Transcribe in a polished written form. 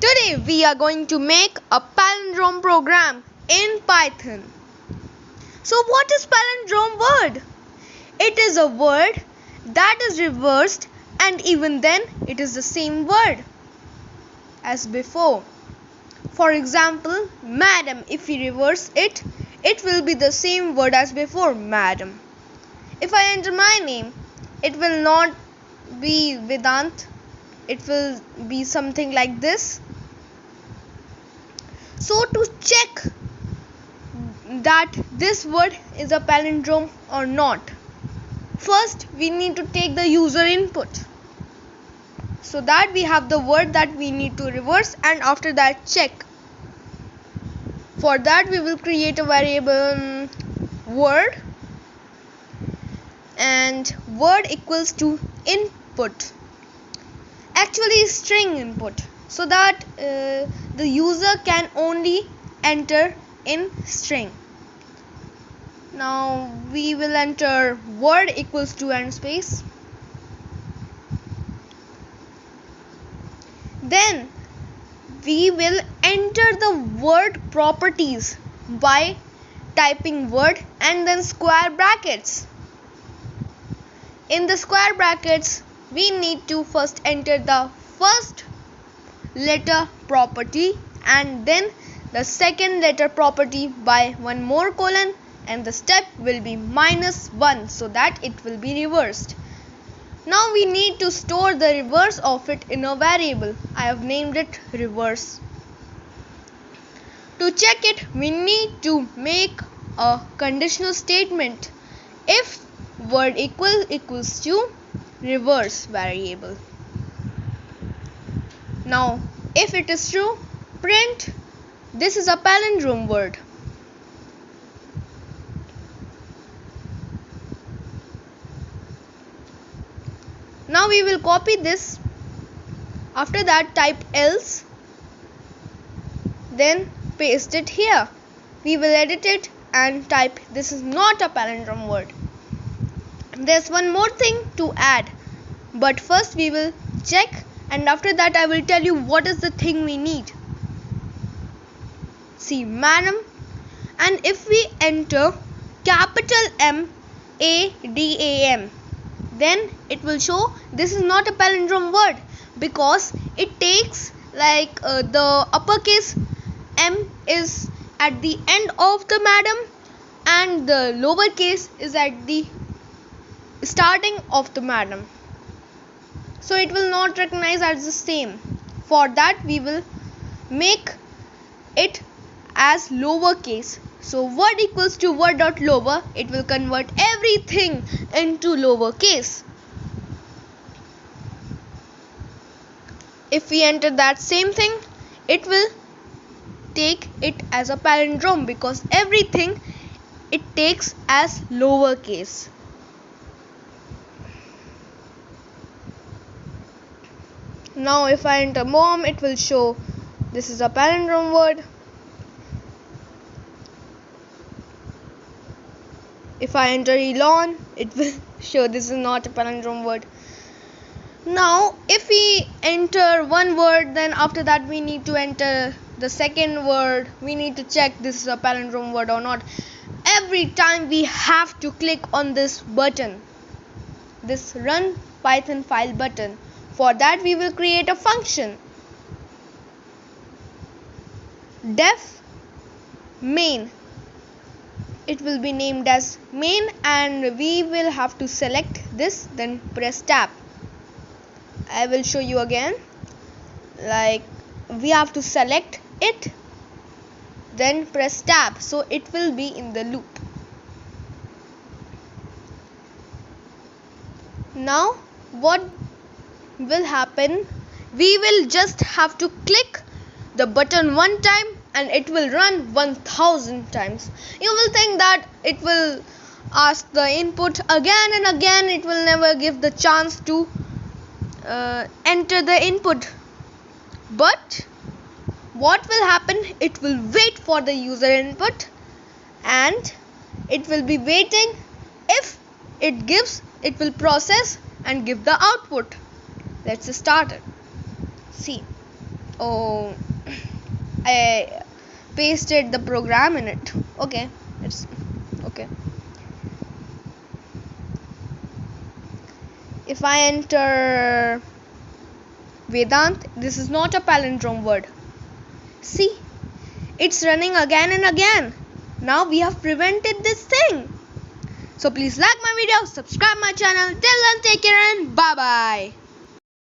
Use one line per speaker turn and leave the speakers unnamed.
Today we are going to make a palindrome program in Python. So what is palindrome word? It is a word that is reversed, and even then it is the same word as before. For example, madam, if we reverse it, it will be the same word as before, madam. If I enter my name, it will not be Vedant, it will be something like this. So to check that this word is a palindrome or not, first we need to take the user input, so that we have the word that we need to reverse, and after that check. For that we will create a variable word, and word equals to input, actually string input, so that the user can only enter in string. Now we will enter word equals to and space. Then we will enter the word properties by typing word and then square brackets. In the square brackets, we need to first enter the first letter property and then the second letter property by one more colon, and the step will be -1 so that it will be reversed. Now we need to store the reverse of it in a variable. I have named it reverse. To check it, we need to make a conditional statement. If word equals to reverse variable. Now if it is true, print this is a palindrome word. Now we will copy this. After that type else, then paste it here. We will edit it and type this is not a palindrome word. There's one more thing to add, but first we will check, and after that I will tell you what is the thing we need. See, madam, and if we enter capital MADAM, then it will show this is not a palindrome word, because it takes the uppercase M is at the end of the madam and the lowercase is at the starting of the madam, so it will not recognize as the same. For that we will make it as lowercase. So word equals to word dot lower, it will convert everything into lowercase. If we enter that same thing, it will take it as a palindrome, because everything it takes as lowercase. Now if I enter mom, it will show this is a palindrome word. If I enter Elon, it will show this is not a palindrome word. Now if we enter one word, then after that we need to enter the second word. We need to check this is a palindrome word or not. Every time we have to click on this button, this run Python file button. For that we will create a function, def main. It will be named as main, and we will have to select this, then press tab. I will show you again. We have to select it, then press tab, so it will be in the loop. Now what will happen, we will just have to click the button one time and it will run 1000 times. You will think that it will ask the input again and again, it will never give the chance to enter the input. But what will happen, it will wait for the user input and it will be waiting. If it gives, it will process and give the output. Let's start it. See, Oh, I pasted the program in it. Okay, it's okay. If I enter Vedant, this is not a palindrome word. See, it's running again and again. Now we have prevented this thing. So please like my video, subscribe my channel. Till then, take care and bye bye.